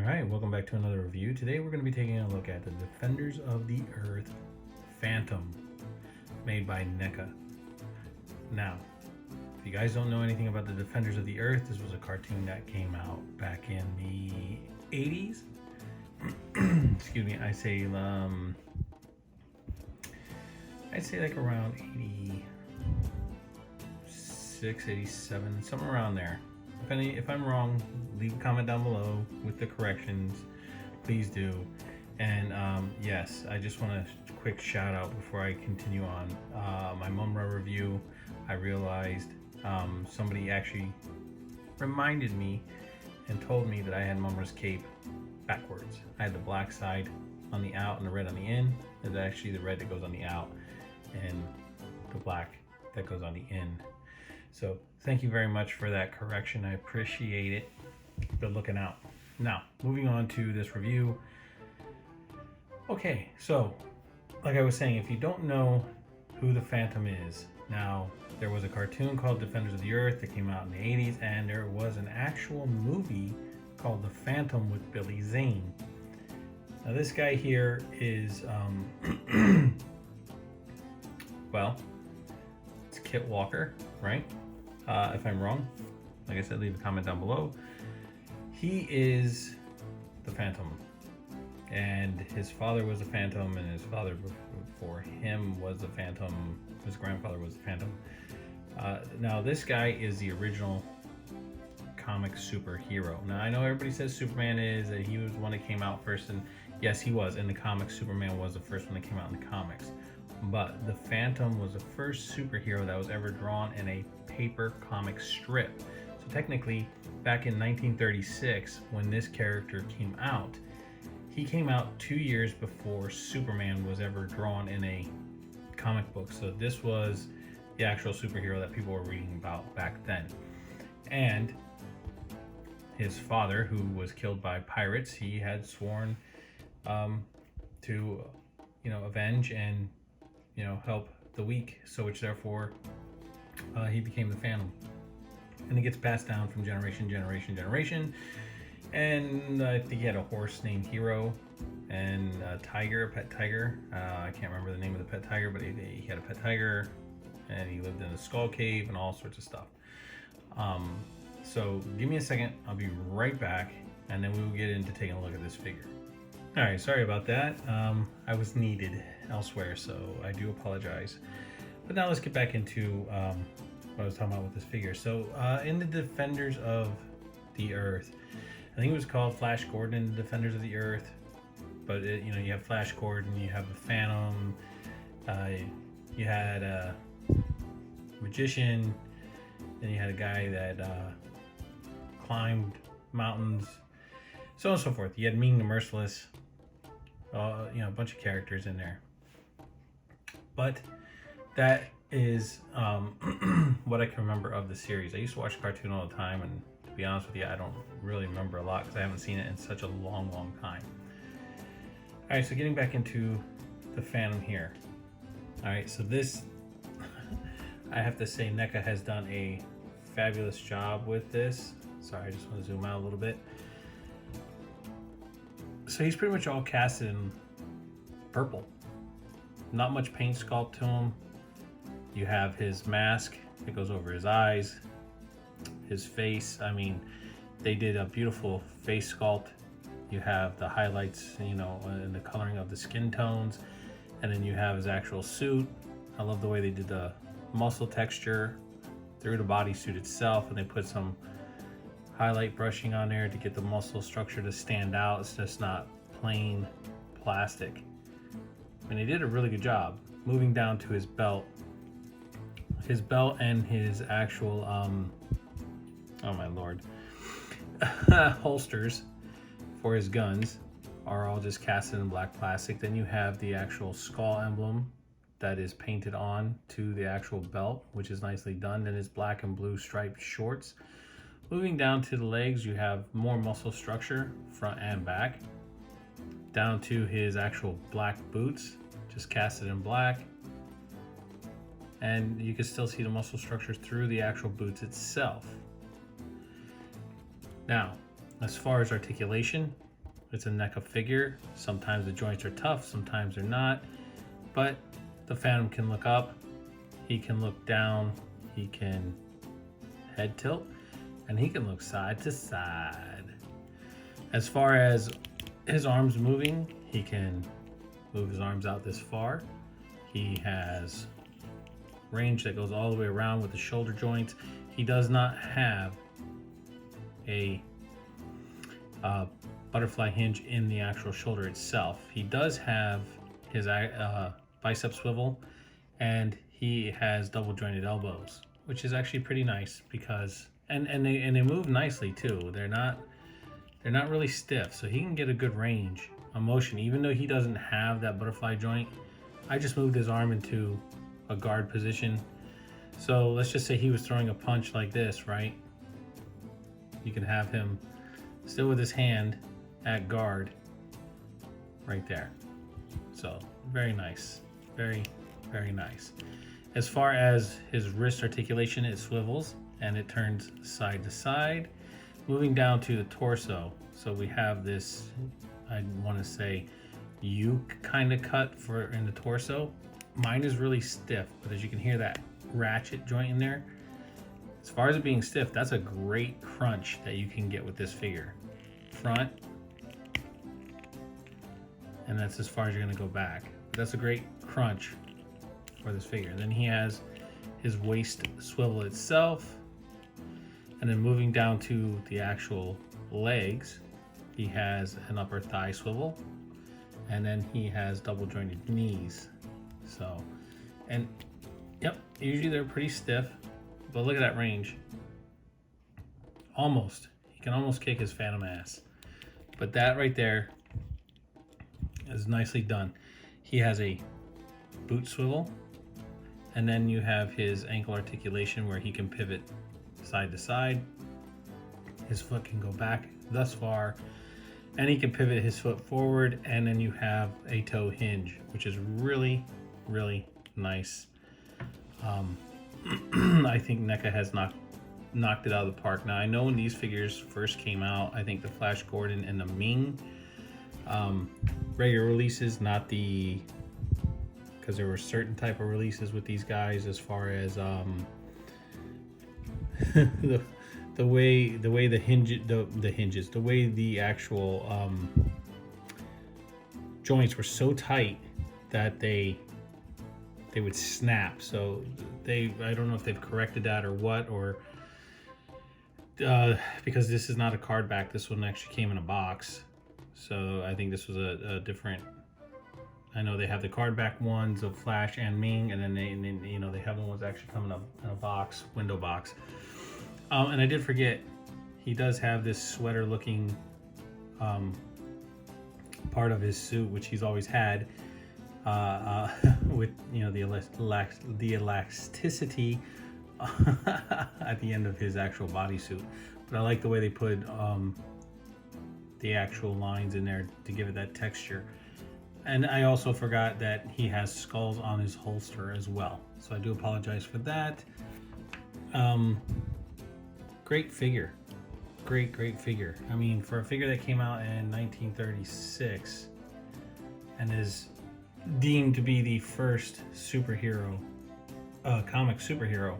Alright, welcome back to another review. Today we're going to be taking a look at the Defenders of the Earth Phantom, made by NECA. Now, if you guys don't know anything about the Defenders of the Earth, this was a cartoon that came out back in the 80s. Excuse me, I'd say like around 86, 87, somewhere around there. If I'm wrong, leave a comment down below with the corrections, please do. And yes, I just want a quick shout out before I continue on. My Mumra review, I realized somebody actually reminded me and told me that I had Mumra's cape backwards. I had the black side on the out and the red on the in. It's actually the red that goes on the out and the black that goes on the in. So thank you very much for that correction. I appreciate it. Good looking out. Now, moving on to this review. Okay, so like I was saying, if you don't know who the Phantom is, now there was a cartoon called Defenders of the Earth that came out in the 80s, and there was an actual movie called The Phantom with Billy Zane. Now this guy here is, well, it's Kit Walker, right? If I'm wrong, like I said, leave a comment down below. He is the Phantom, and his father was the Phantom, and his father before him was the Phantom. His grandfather was the Phantom. Now this guy is the original comic superhero. Now I know everybody says Superman is, that he was the one that came out first, and yes, he was. In the comics, Superman was the first one that came out in the comics. But the Phantom was the first superhero that was ever drawn in a paper comic strip. So technically, back in 1936, when this character came out, he came out 2 years before Superman was ever drawn in a comic book. So this was the actual superhero that people were reading about back then. And his father, who was killed by pirates, he had sworn to, avenge and help the weak, so which therefore he became the Phantom, and it gets passed down from generation. And I think he had a horse named Hero and a pet tiger. I can't remember the name of the pet tiger, but he had a pet tiger, and he lived in a skull cave and all sorts of stuff. So give me a second, I'll be right back, and then we will get into taking a look at this figure. All right, sorry about that. I was needed elsewhere, so I do apologize. But now let's get back into what I was talking about with this figure. So in the Defenders of the Earth, I think it was called Flash Gordon in the Defenders of the Earth. But you have Flash Gordon, you have the Phantom, you had a magician, then you had a guy that climbed mountains, so on and so forth. You had Mean the Merciless, a bunch of characters in there. But that is what I can remember of the series. I used to watch the cartoon all the time, and to be honest with you, I don't really remember a lot because I haven't seen it in such a long time. All right, so getting back into the Phantom here. All right, so this, I have to say, NECA has done a fabulous job with this. Sorry, I just want to zoom out a little bit. So he's pretty much all casted in purple. Not much paint sculpt to him. You have his mask that goes over his eyes, his face. I mean, they did a beautiful face sculpt. You have the highlights, and the coloring of the skin tones, and then you have his actual suit. I love the way they did the muscle texture through the bodysuit itself, and they put some highlight brushing on there to get the muscle structure to stand out. It's just not plain plastic. I mean, they did a really good job. Moving down to his belt and his actual oh my lord, holsters for his guns are all just casted in black plastic. Then you have the actual skull emblem that is painted on to the actual belt, which is nicely done. Then his black and blue striped shorts. Moving down to the legs, you have more muscle structure, front and back. Down to his actual black boots, just casted in black. And you can still see the muscle structure through the actual boots itself. Now, as far as articulation, It's a NECA figure. Sometimes the joints are tough, sometimes they're not. But the Phantom can look up, he can look down, he can head tilt, and he can look side to side. As far as his arms moving, he can move his arms out this far. He has range that goes all the way around with the shoulder joints. He does not have a butterfly hinge in the actual shoulder itself. He does have his bicep swivel, and he has double jointed elbows, which is actually pretty nice because and they move nicely too. They're not really stiff, so he can get a good range of motion even though he doesn't have that butterfly joint. I just moved his arm into a guard position. So let's just say he was throwing a punch like this, right? You can have him still with his hand at guard right there. So very nice, very nice. As far as his wrist articulation, it swivels and it turns side to side. Moving down to the torso, so we have this, I want to say U kind of cut for in the torso. Mine is really stiff, but as you can hear that ratchet joint in there, as far as it being stiff, that's a great crunch that you can get with this figure. Front, and that's as far as you're going to go back. That's a great crunch for this figure. And then he has his waist swivel itself, and then moving down to the actual legs, he has an upper thigh swivel, and then he has double jointed knees. So, and yep, usually they're pretty stiff, but look at that range. Almost, he can almost kick his Phantom ass. But that right there is nicely done. He has a boot swivel, and then you have his ankle articulation where he can pivot side to side. His foot can go back thus far, and he can pivot his foot forward, and then you have a toe hinge, which is really nice. I think NECA has knocked it out of the park. Now I know when these figures first came out, I think the Flash Gordon and the Ming regular releases, not the, because there were certain type of releases with these guys as far as the way the actual joints were so tight that they would snap. So I don't know if they've corrected that or what, or because this is not a card back, this one actually came in a box. So I think this was a different. I know they have the card back ones of Flash and Ming, and then they have the ones actually coming up in a box, window box. And I did forget, he does have this sweater looking part of his suit, which he's always had, with the elasticity at the end of his actual bodysuit. But I like the way they put the actual lines in there to give it that texture. And I also forgot that he has skulls on his holster as well, so I do apologize for that. Great figure, great figure. I mean, for a figure that came out in 1936 and is deemed to be the first superhero, comic superhero,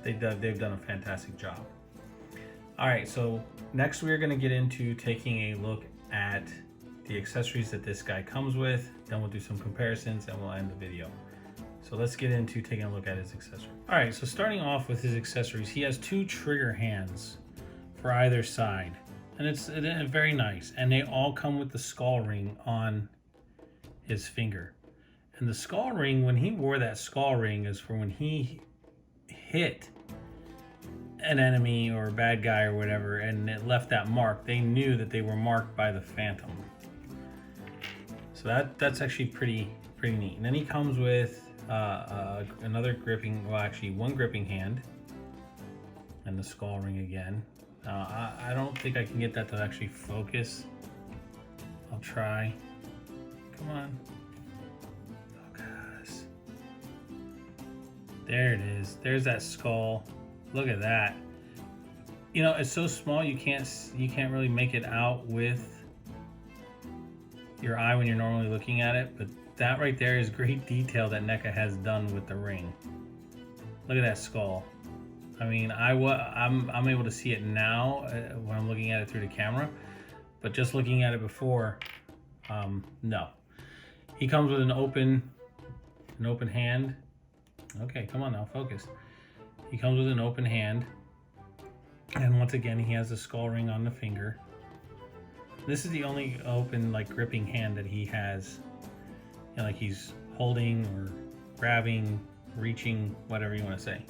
they've done a fantastic job. All right, so next we're going to get into taking a look at the accessories that this guy comes with. Then we'll do some comparisons and we'll end the video. So let's get into taking a look at his accessories. All right, so starting off with his accessories, he has two trigger hands for either side, and it's very nice. And they all come with the skull ring on his finger. And the skull ring, when he wore that skull ring, is for when he hit an enemy or a bad guy or whatever, and it left that mark. They knew that they were marked by the Phantom. So that's actually pretty neat. And then he comes with another gripping, well, actually one gripping hand, and the skull ring again. I don't think I can get that to actually focus. I'll try. Come on. Focus. There it is. There's that skull. Look at that. You know, it's so small you can't really make it out with your eye when you're normally looking at it, but that right there is great detail that NECA has done with the ring. Look at that skull. I mean, I'm able to see it now when I'm looking at it through the camera, but just looking at it before, no. He comes with an open hand. Okay, come on now, focus. He comes with an open hand, and once again, he has a skull ring on the finger. This is the only open, like, gripping hand that he has. You know, like he's holding or grabbing, reaching, whatever you want to say.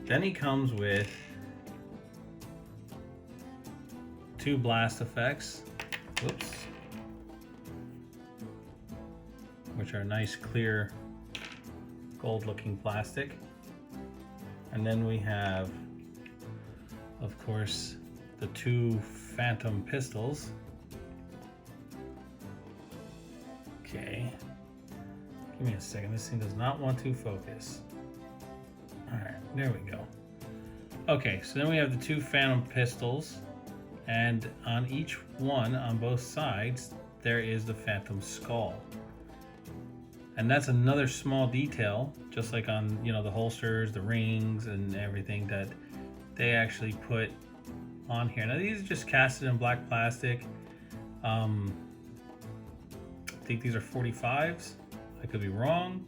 Then he comes with 2 blast effects. Whoops. Which are nice, clear, gold-looking plastic. And then we have, of course, the 2 phantom pistols. Okay. Give me a second. This thing does not want to focus. Alright, there we go. Okay, so then we have the 2 phantom pistols, and on each one, on both sides, there is the phantom skull. And that's another small detail, just like on, you know, the holsters, the rings, and everything that they actually put on here. Now these are just casted in black plastic. I think these are 45s. I could be wrong.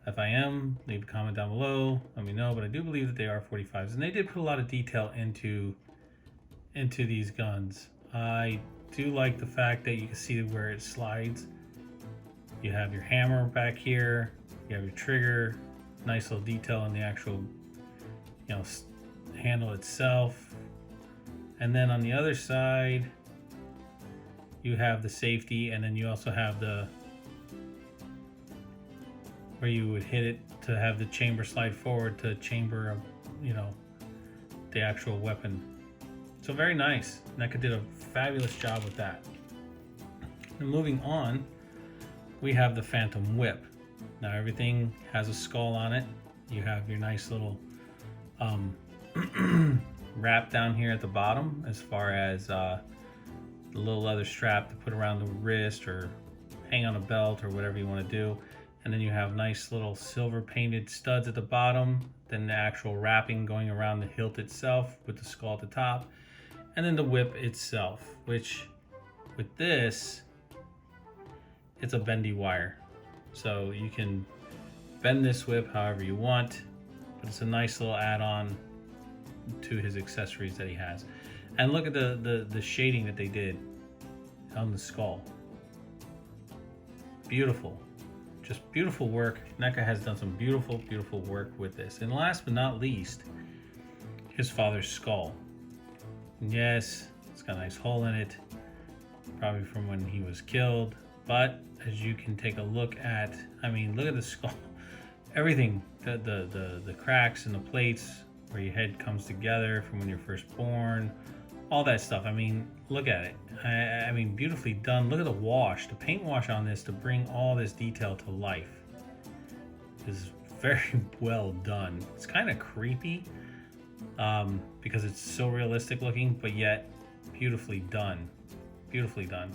If I am, leave a comment down below. Let me know, but I do believe that they are 45s. And they did put a lot of detail into these guns. I do like the fact that you can see where it slides. You have your hammer back here. You have your trigger. Nice little detail in the actual, you know, handle itself. And then on the other side, you have the safety, and then you also have the where you would hit it to have the chamber slide forward to chamber, you know, the actual weapon. So very nice. NECA did a fabulous job with that. And moving on, we have the Phantom Whip. Now everything has a skull on it. You have your nice little wrap down here at the bottom, as far as the little leather strap to put around the wrist or hang on a belt or whatever you want to do. And then you have nice little silver painted studs at the bottom, then the actual wrapping going around the hilt itself with the skull at the top, and then the whip itself, which with this, it's a bendy wire. So you can bend this whip however you want, but it's a nice little add-on to his accessories that he has. And look at the shading that they did on the skull. Beautiful. Just beautiful work. NECA has done some beautiful, beautiful work with this. And last but not least, his father's skull. And yes, it's got a nice hole in it, probably from when he was killed. But as you can take a look at, I mean, look at the skull. Everything, the cracks and the plates where your head comes together from when you're first born, all that stuff. I mean, look at it. I mean, beautifully done. Look at the wash, the paint wash on this to bring all this detail to life is very well done. It's kind of creepy because it's so realistic looking, but yet beautifully done. Beautifully done.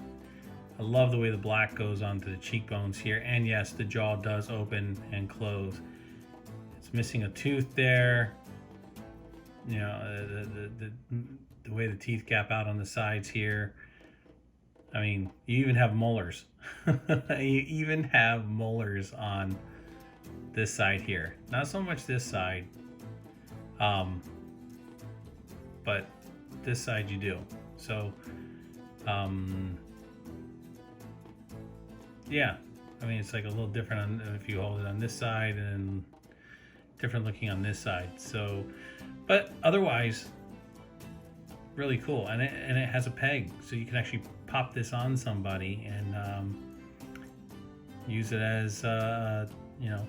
I love the way the black goes onto the cheekbones here. And yes, the jaw does open and close. It's missing a tooth there. You know, the way the teeth gap out on the sides here. I mean, you even have molars. You even have molars on this side here. Not so much this side, but this side you do. So, yeah, I mean, it's like a little different if you hold it on this side, and different looking on this side. So, but otherwise, really cool. And it has a peg, so you can actually pop this on somebody and use it as you know,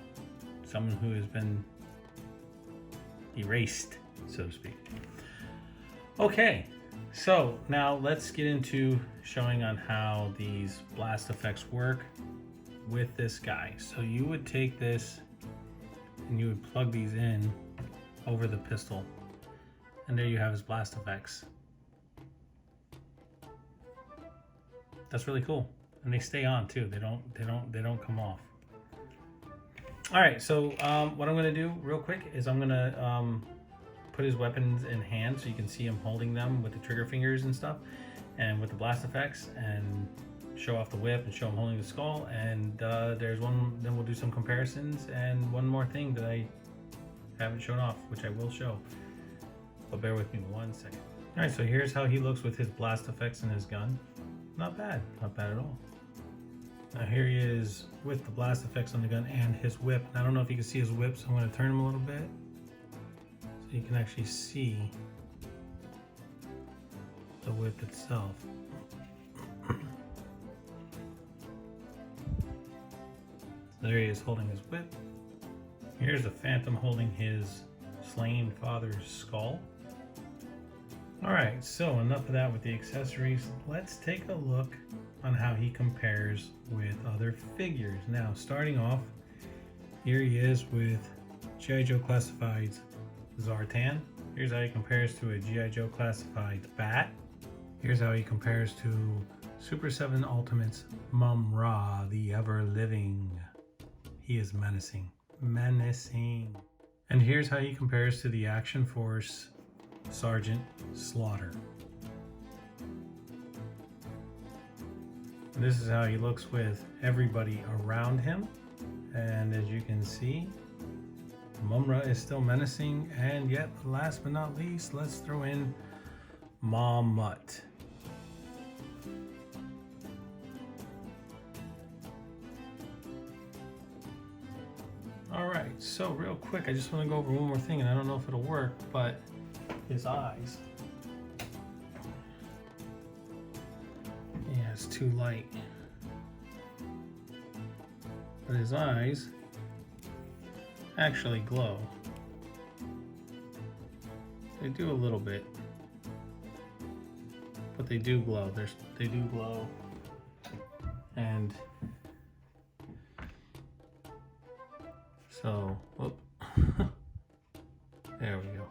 someone who has been erased, so to speak. Okay, so now let's get into showing on how these blast effects work with this guy. So you would take this and you would plug these in over the pistol, and there you have his blast effects. That's really cool. and they stay on too. They don't come off. All right, so what I'm gonna do real quick is I'm gonna put his weapons in hand so you can see him holding them with the trigger fingers and stuff, and with the blast effects, and show off the whip and show him holding the skull. And there's one, then we'll do some comparisons, and one more thing that I haven't shown off, which I will show, but bear with me 1 second. All right, so here's how he looks with his blast effects and his gun. Not bad at all. Now here he is with the blast effects on the gun and his whip. I don't know if you can see his whip, so I'm going to turn him a little bit so you can actually see the whip itself. So there he is holding his whip. Here's the Phantom holding his slain father's skull. Alright, so enough of that with the accessories. Let's take a look on how he compares with other figures. Now, starting off, here he is with G.I. Joe Classified's Zartan. Here's how he compares to a G.I. Joe Classified Bat. Here's how he compares to Super 7 Ultimate's Mum-Ra, the ever-living. He is menacing. Menacing. And here's how he compares to the Action Force Sergeant Slaughter. This is how he looks with everybody around him. And as you can see, Mum-Ra is still menacing. And yet, last but not least, let's throw in Mom Mutt. Alright, so real quick, I just want to go over one more thing, and I don't know if it'll work, but his eyes. Yeah, it's too light. But his eyes actually glow. They do a little bit, but they do glow. They do glow, and so, whoop. There we go.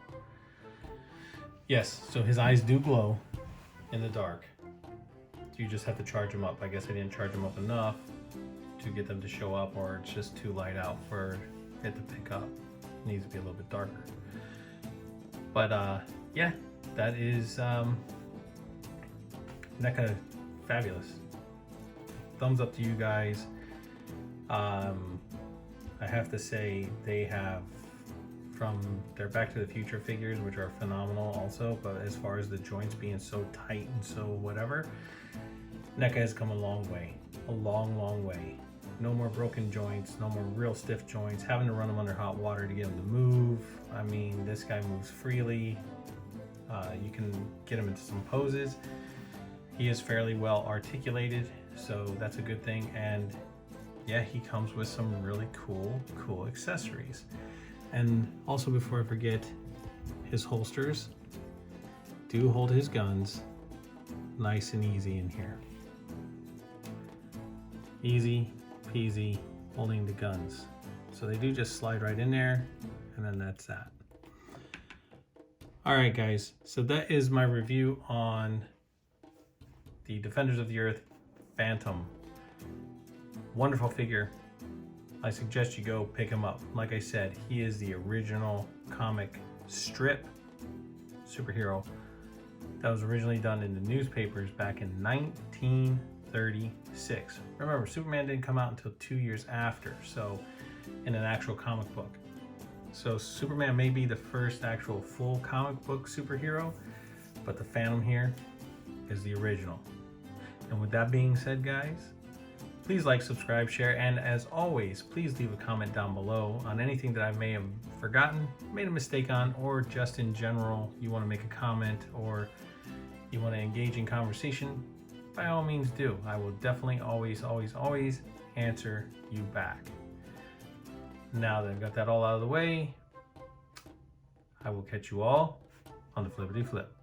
Yes, so his eyes do glow in the dark. You just have to charge them up. I guess I didn't charge them up enough to get them to show up, or it's just too light out for it to pick up. It needs to be a little bit darker. But yeah, that is NECA fabulous. Thumbs up to you guys. I have to say they have, from their Back to the Future figures, which are phenomenal also, but as far as the joints being so tight and so whatever, NECA has come a long way. A long way. No more broken joints, no more real stiff joints, having to run them under hot water to get them to move. I mean, this guy moves freely. You can get him into some poses. He is fairly well articulated, so that's a good thing. And yeah, he comes with some really cool accessories. And also, before I forget, his holsters do hold his guns nice and easy in here. Easy peasy holding the guns. So they do just slide right in there, and then that's that. All right, guys, so that is my review on the Defenders of the Earth Phantom. Wonderful figure. I suggest you go pick him up. Like I said, he is the original comic strip superhero that was originally done in the newspapers back in 1936. Remember, Superman didn't come out until 2 years after, so in an actual comic book. So Superman may be the first actual full comic book superhero, but the Phantom here is the original. And with that being said, guys, please like, subscribe, share, and as always, please leave a comment down below on anything that I may have forgotten, made a mistake on, or just in general, you want to make a comment or you want to engage in conversation, by all means do. I will definitely always answer you back. Now that I've got that all out of the way, I will catch you all on the flippity flip.